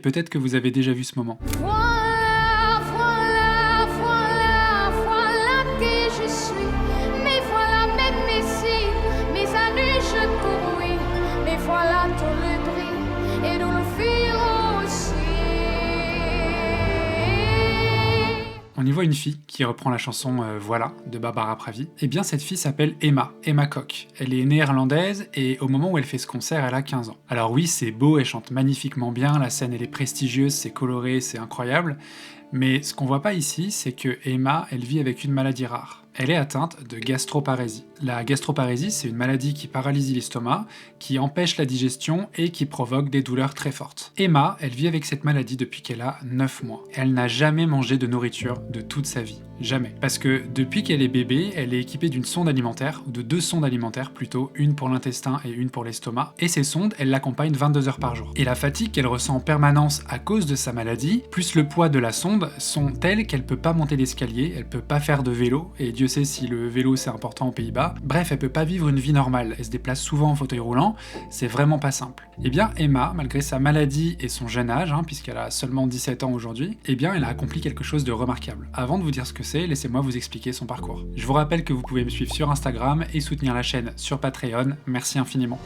Peut-être que vous avez déjà vu ce moment. Voilà, voilà, voilà, voilà qui je suis. Mais voilà même ici, mes années je cours, oui. Mais voilà tout le gris et nous le firons aussi. On y voit une fille qui reprend la chanson Voilà de Barbara Pravi. Et bien cette fille s'appelle Emma Kok. Elle est néerlandaise et au moment où elle fait ce concert, elle a 15 ans. Alors oui, c'est beau, elle chante magnifiquement bien, la scène elle est prestigieuse, c'est coloré, c'est incroyable. Mais ce qu'on voit pas ici, c'est que Emma, elle vit avec une maladie rare. Elle est atteinte de gastroparésie. La gastroparésie, c'est une maladie qui paralyse l'estomac, qui empêche la digestion et qui provoque des douleurs très fortes. Emma, elle vit avec cette maladie depuis qu'elle a 9 mois. Elle n'a jamais mangé de nourriture de toute sa vie. Jamais. Parce que depuis qu'elle est bébé, elle est équipée d'une sonde alimentaire, ou de 2 sondes alimentaires plutôt, une pour l'intestin et une pour l'estomac. Et ces sondes, elles l'accompagnent 22 heures par jour. Et la fatigue qu'elle ressent en permanence à cause de sa maladie, plus le poids de la sonde, sont telles qu'elle peut pas monter l'escalier, elle peut pas faire de vélo, et Dieu sait si le vélo c'est important aux Pays-Bas. Bref, elle peut pas vivre une vie normale, elle se déplace souvent en fauteuil roulant, c'est vraiment pas simple. Et bien Emma, malgré sa maladie et son jeune âge, puisqu'elle a seulement 17 ans aujourd'hui, eh bien elle a accompli quelque chose de remarquable. Avant de vous dire ce que c'est, laissez-moi vous expliquer son parcours. Je vous rappelle que vous pouvez me suivre sur Instagram et soutenir la chaîne sur Patreon, merci infiniment.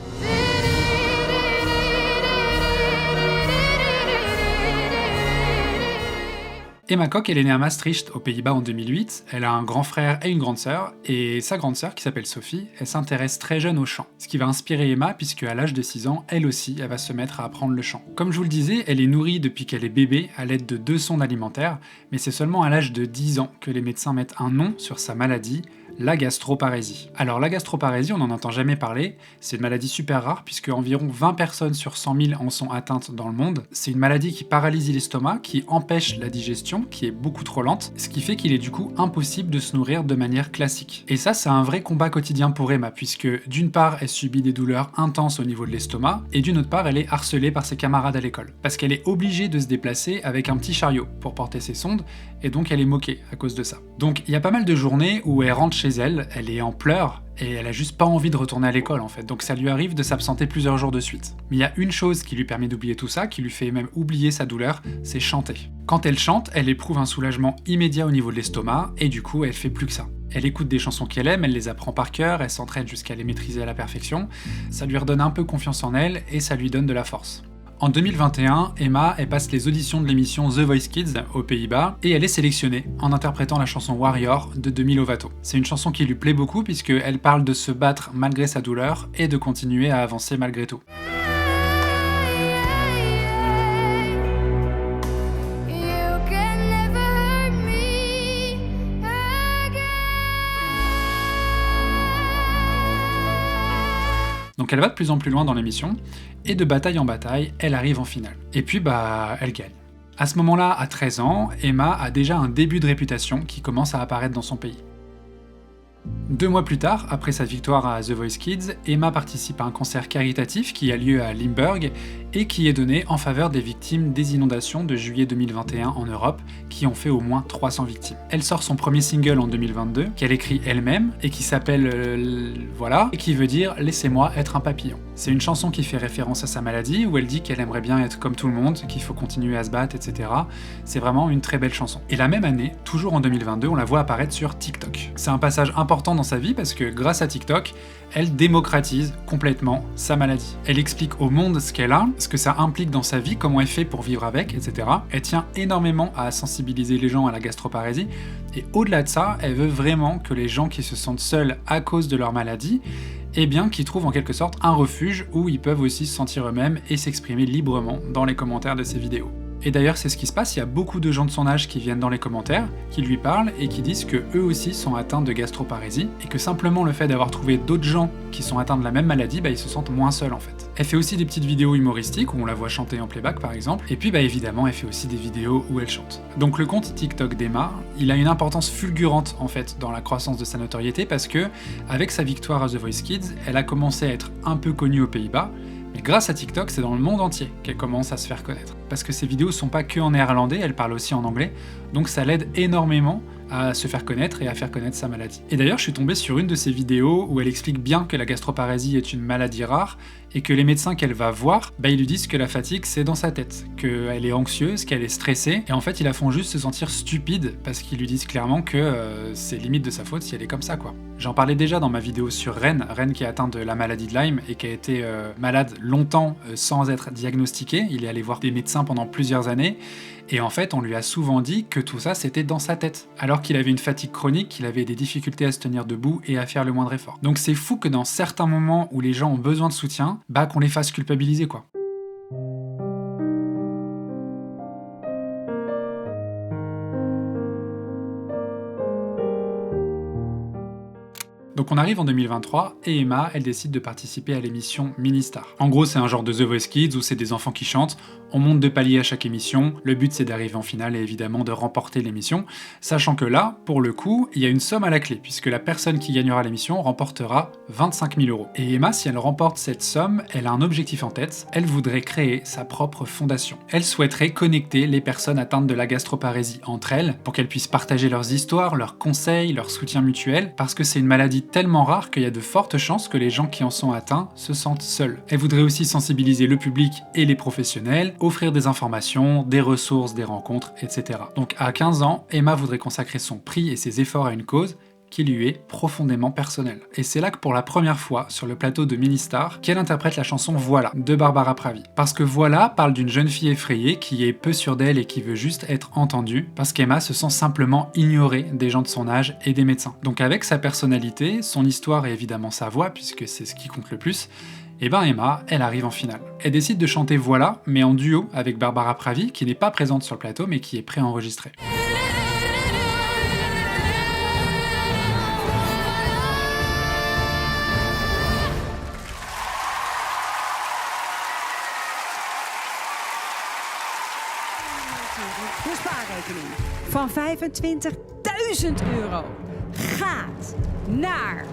Emma Kok, elle est née à Maastricht, aux Pays-Bas en 2008, elle a un grand frère et une grande sœur, et sa grande sœur, qui s'appelle Sophie, elle s'intéresse très jeune au chant. Ce qui va inspirer Emma, puisque à l'âge de 6 ans, elle aussi, elle va se mettre à apprendre le chant. Comme je vous le disais, elle est nourrie depuis qu'elle est bébé, à l'aide de 2 sondes alimentaires, mais c'est seulement à l'âge de 10 ans que les médecins mettent un nom sur sa maladie, la gastroparésie. Alors la gastroparésie, on n'en entend jamais parler, c'est une maladie super rare puisque environ 20 personnes sur 100 000 en sont atteintes dans le monde. C'est une maladie qui paralyse l'estomac, qui empêche la digestion, qui est beaucoup trop lente, ce qui fait qu'il est du coup impossible de se nourrir de manière classique. Et ça, c'est un vrai combat quotidien pour Emma, puisque d'une part, elle subit des douleurs intenses au niveau de l'estomac, et d'une autre part, elle est harcelée par ses camarades à l'école. Parce qu'elle est obligée de se déplacer avec un petit chariot pour porter ses sondes, et donc elle est moquée à cause de ça. Donc il y a pas mal de journées où elle rentre chez elle est en pleurs, et elle a juste pas envie de retourner à l'école en fait, donc ça lui arrive de s'absenter plusieurs jours de suite. Mais il y a une chose qui lui permet d'oublier tout ça, qui lui fait même oublier sa douleur, c'est chanter. Quand elle chante, elle éprouve un soulagement immédiat au niveau de l'estomac, et du coup elle fait plus que ça. Elle écoute des chansons qu'elle aime, elle les apprend par cœur, elle s'entraîne jusqu'à les maîtriser à la perfection, ça lui redonne un peu confiance en elle, et ça lui donne de la force. En 2021, Emma, elle passe les auditions de l'émission The Voice Kids aux Pays-Bas et elle est sélectionnée en interprétant la chanson Warrior de Demi Lovato. C'est une chanson qui lui plaît beaucoup puisqu'elle parle de se battre malgré sa douleur et de continuer à avancer malgré tout. Donc elle va de plus en plus loin dans l'émission, et de bataille en bataille, elle arrive en finale. Et puis elle gagne. À ce moment-là, à 13 ans, Emma a déjà un début de réputation qui commence à apparaître dans son pays. 2 mois plus tard, après sa victoire à The Voice Kids, Emma participe à un concert caritatif qui a lieu à Limburg et qui est donné en faveur des victimes des inondations de juillet 2021 en Europe, qui ont fait au moins 300 victimes. Elle sort son premier single en 2022, qu'elle écrit elle-même, et qui s'appelle Voilà, et qui veut dire « Laissez-moi être un papillon ». C'est une chanson qui fait référence à sa maladie, où elle dit qu'elle aimerait bien être comme tout le monde, qu'il faut continuer à se battre, etc. C'est vraiment une très belle chanson. Et la même année, toujours en 2022, on la voit apparaître sur TikTok. C'est un passage important dans sa vie parce que grâce à TikTok, elle démocratise complètement sa maladie. Elle explique au monde ce qu'elle a, ce que ça implique dans sa vie, comment elle fait pour vivre avec, etc. Elle tient énormément à sensibiliser les gens à la gastroparésie, et au-delà de ça, elle veut vraiment que les gens qui se sentent seuls à cause de leur maladie, eh bien, qui trouvent en quelque sorte un refuge où ils peuvent aussi se sentir eux-mêmes et s'exprimer librement dans les commentaires de ses vidéos. Et d'ailleurs, c'est ce qui se passe, il y a beaucoup de gens de son âge qui viennent dans les commentaires, qui lui parlent et qui disent que eux aussi sont atteints de gastroparésie, et que simplement le fait d'avoir trouvé d'autres gens qui sont atteints de la même maladie, ils se sentent moins seuls en fait. Elle fait aussi des petites vidéos humoristiques où on la voit chanter en playback par exemple, et puis évidemment elle fait aussi des vidéos où elle chante. Donc le compte TikTok d'Emma, il a une importance fulgurante en fait dans la croissance de sa notoriété parce que, avec sa victoire à The Voice Kids, elle a commencé à être un peu connue aux Pays-Bas, mais grâce à TikTok, c'est dans le monde entier qu'elle commence à se faire connaître. Parce que ses vidéos sont pas que en néerlandais, elle parle aussi en anglais, donc ça l'aide énormément à se faire connaître et à faire connaître sa maladie. Et d'ailleurs, je suis tombé sur une de ses vidéos où elle explique bien que la gastroparésie est une maladie rare et que les médecins qu'elle va voir, ils lui disent que la fatigue c'est dans sa tête, qu'elle est anxieuse, qu'elle est stressée, et en fait ils la font juste se sentir stupide parce qu'ils lui disent clairement que c'est limite de sa faute si elle est comme ça quoi. J'en parlais déjà dans ma vidéo sur Ren qui est atteint de la maladie de Lyme et qui a été malade longtemps sans être diagnostiqué. Il est allé voir des médecins pendant plusieurs années et en fait on lui a souvent dit que tout ça c'était dans sa tête, alors qu'il avait une fatigue chronique, qu'il avait des difficultés à se tenir debout et à faire le moindre effort. Donc c'est fou que dans certains moments où les gens ont besoin de soutien, qu'on les fasse culpabiliser quoi. Donc on arrive en 2023 et Emma, elle décide de participer à l'émission Ministar. En gros, c'est un genre de The Voice Kids où c'est des enfants qui chantent, on monte de paliers à chaque émission, le but c'est d'arriver en finale et évidemment de remporter l'émission, sachant que là, pour le coup, il y a une somme à la clé, puisque la personne qui gagnera l'émission remportera 25 000 €. Et Emma, si elle remporte cette somme, elle a un objectif en tête, elle voudrait créer sa propre fondation. Elle souhaiterait connecter les personnes atteintes de la gastroparésie entre elles, pour qu'elles puissent partager leurs histoires, leurs conseils, leur soutien mutuel, parce que c'est une maladie tellement rare qu'il y a de fortes chances que les gens qui en sont atteints se sentent seuls. Elle voudrait aussi sensibiliser le public et les professionnels, offrir des informations, des ressources, des rencontres, etc. Donc à 15 ans, Emma voudrait consacrer son prix et ses efforts à une cause qui lui est profondément personnelle. Et c'est là que pour la première fois, sur le plateau de Ministar, qu'elle interprète la chanson Voilà, de Barbara Pravi. Parce que Voilà parle d'une jeune fille effrayée qui est peu sûre d'elle et qui veut juste être entendue, parce qu'Emma se sent simplement ignorée des gens de son âge et des médecins. Donc avec sa personnalité, son histoire et évidemment sa voix, puisque c'est ce qui compte le plus, Emma, elle arrive en finale. Elle décide de chanter Voilà, mais en duo avec Barbara Pravi, qui n'est pas présente sur le plateau, mais qui est préenregistrée. De spaarrekening van 25.000 € gaat naar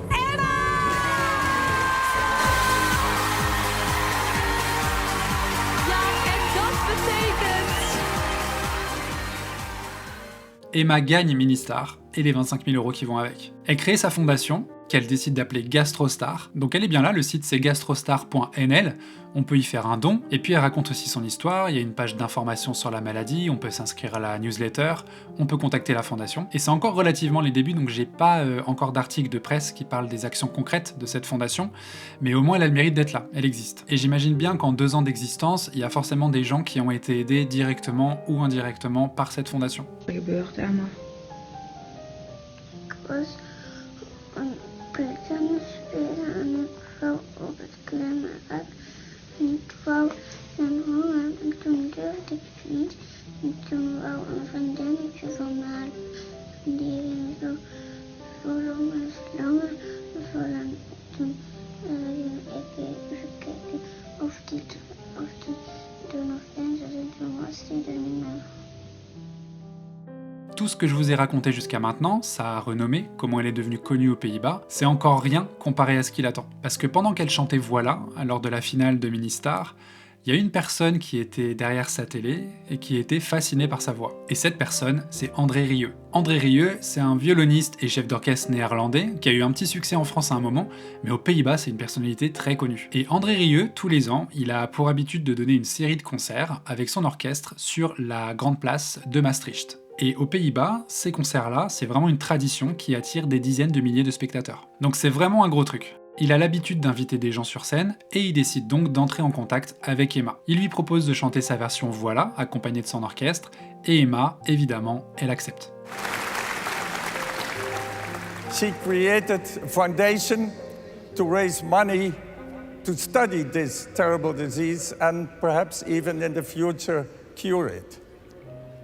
Emma! Ja, en dat betekent... Emma gagne Ministar et les 25 000 € qui vont avec. Elle crée sa fondation, qu'elle décide d'appeler Gastrostar. Donc elle est bien là, le site c'est gastrostar.nl, on peut y faire un don, et puis elle raconte aussi son histoire, il y a une page d'information sur la maladie, on peut s'inscrire à la newsletter, on peut contacter la fondation, et c'est encore relativement les débuts, donc j'ai pas encore d'article de presse qui parle des actions concrètes de cette fondation, mais au moins elle a le mérite d'être là, elle existe. Et j'imagine bien qu'en 2 ans d'existence, il y a forcément des gens qui ont été aidés directement ou indirectement par cette fondation. Was een pretensvrouw en een vrouw op het klimrad. En die vrouw zijn honger en toen durfde ik het niet. En toen wou een vriendinnetje van mij. En die ging zo lang en langer vullen. En toen ging ik even kijken of die er nog in zat. En toen was die er niet meer. Tout ce que je vous ai raconté jusqu'à maintenant, sa renommée, comment elle est devenue connue aux Pays-Bas, c'est encore rien comparé à ce qui l'attend. Parce que pendant qu'elle chantait Voilà, lors de la finale de Ministar, il y a une personne qui était derrière sa télé et qui était fascinée par sa voix. Et cette personne, c'est André Rieu. André Rieu, c'est un violoniste et chef d'orchestre néerlandais qui a eu un petit succès en France à un moment, mais aux Pays-Bas, c'est une personnalité très connue. Et André Rieu, tous les ans, il a pour habitude de donner une série de concerts avec son orchestre sur la grande place de Maastricht. Et aux Pays-Bas, ces concerts-là, c'est vraiment une tradition qui attire des dizaines de milliers de spectateurs. Donc c'est vraiment un gros truc. Il a l'habitude d'inviter des gens sur scène, et il décide donc d'entrer en contact avec Emma. Il lui propose de chanter sa version Voilà, accompagnée de son orchestre, et Emma, évidemment, elle accepte. She created a foundation to raise money to study this terrible disease and perhaps even in the future cure it.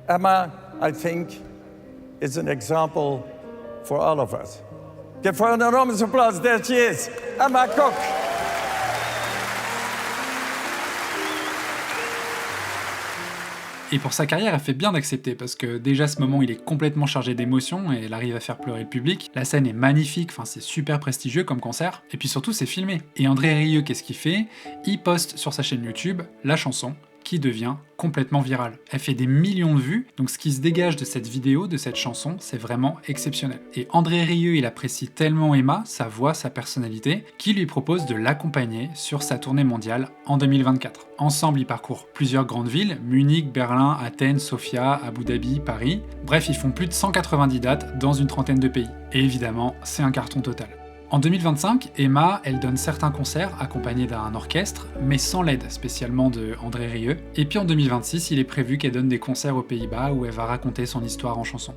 Emma, I think, is an example for all of us. Give her an enormous applause. There she is, Emma Kok. Et pour sa carrière, elle fait bien d'accepter, parce que déjà à ce moment, il est complètement chargé d'émotions et elle arrive à faire pleurer le public. La scène est magnifique, enfin c'est super prestigieux comme concert, et puis surtout c'est filmé. Et André Rieu, qu'est-ce qu'il fait? Il poste sur sa chaîne YouTube la chanson, qui devient complètement virale. Elle fait des millions de vues, donc ce qui se dégage de cette vidéo, de cette chanson, c'est vraiment exceptionnel. Et André Rieu, il apprécie tellement Emma, sa voix, sa personnalité, qu'il lui propose de l'accompagner sur sa tournée mondiale en 2024. Ensemble, ils parcourent plusieurs grandes villes, Munich, Berlin, Athènes, Sofia, Abu Dhabi, Paris. Bref, ils font plus de 190 dates dans une trentaine de pays. Et évidemment, c'est un carton total. En 2025, Emma, elle donne certains concerts accompagnés d'un orchestre, mais sans l'aide spécialement de André Rieu. Et puis en 2026, il est prévu qu'elle donne des concerts aux Pays-Bas où elle va raconter son histoire en chanson.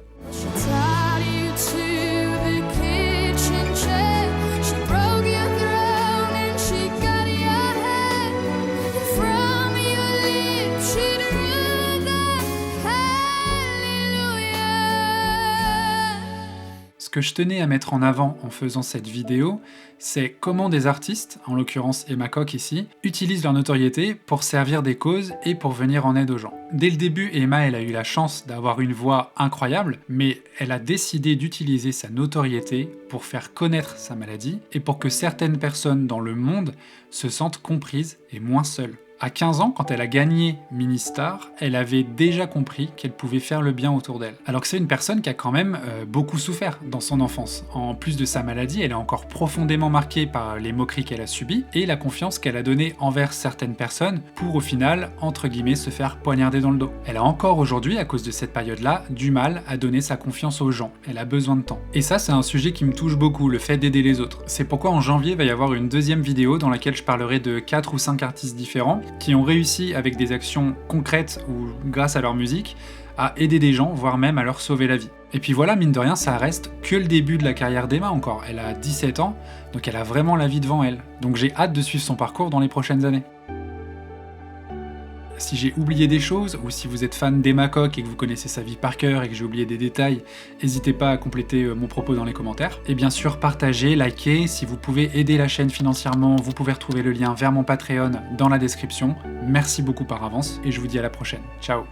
Ce que je tenais à mettre en avant en faisant cette vidéo, c'est comment des artistes, en l'occurrence Emma Koch ici, utilisent leur notoriété pour servir des causes et pour venir en aide aux gens. Dès le début, Emma, elle a eu la chance d'avoir une voix incroyable, mais elle a décidé d'utiliser sa notoriété pour faire connaître sa maladie et pour que certaines personnes dans le monde se sentent comprises et moins seules. À 15 ans, quand elle a gagné Ministar, elle avait déjà compris qu'elle pouvait faire le bien autour d'elle. Alors que c'est une personne qui a quand même beaucoup souffert dans son enfance. En plus de sa maladie, elle est encore profondément marquée par les moqueries qu'elle a subies et la confiance qu'elle a donnée envers certaines personnes pour au final, entre guillemets, se faire poignarder dans le dos. Elle a encore aujourd'hui, à cause de cette période-là, du mal à donner sa confiance aux gens. Elle a besoin de temps. Et ça, c'est un sujet qui me touche beaucoup, le fait d'aider les autres. C'est pourquoi en janvier, il va y avoir une deuxième vidéo dans laquelle je parlerai de 4 ou 5 artistes différents qui ont réussi avec des actions concrètes ou grâce à leur musique à aider des gens, voire même à leur sauver la vie. Et puis voilà, mine de rien, ça reste que le début de la carrière d'Emma encore. Elle a 17 ans, donc elle a vraiment la vie devant elle. Donc j'ai hâte de suivre son parcours dans les prochaines années. Si j'ai oublié des choses, ou si vous êtes fan d'Emma Koch et que vous connaissez sa vie par cœur et que j'ai oublié des détails, n'hésitez pas à compléter mon propos dans les commentaires. Et bien sûr, partagez, likez, si vous pouvez aider la chaîne financièrement, vous pouvez retrouver le lien vers mon Patreon dans la description. Merci beaucoup par avance, et je vous dis à la prochaine. Ciao!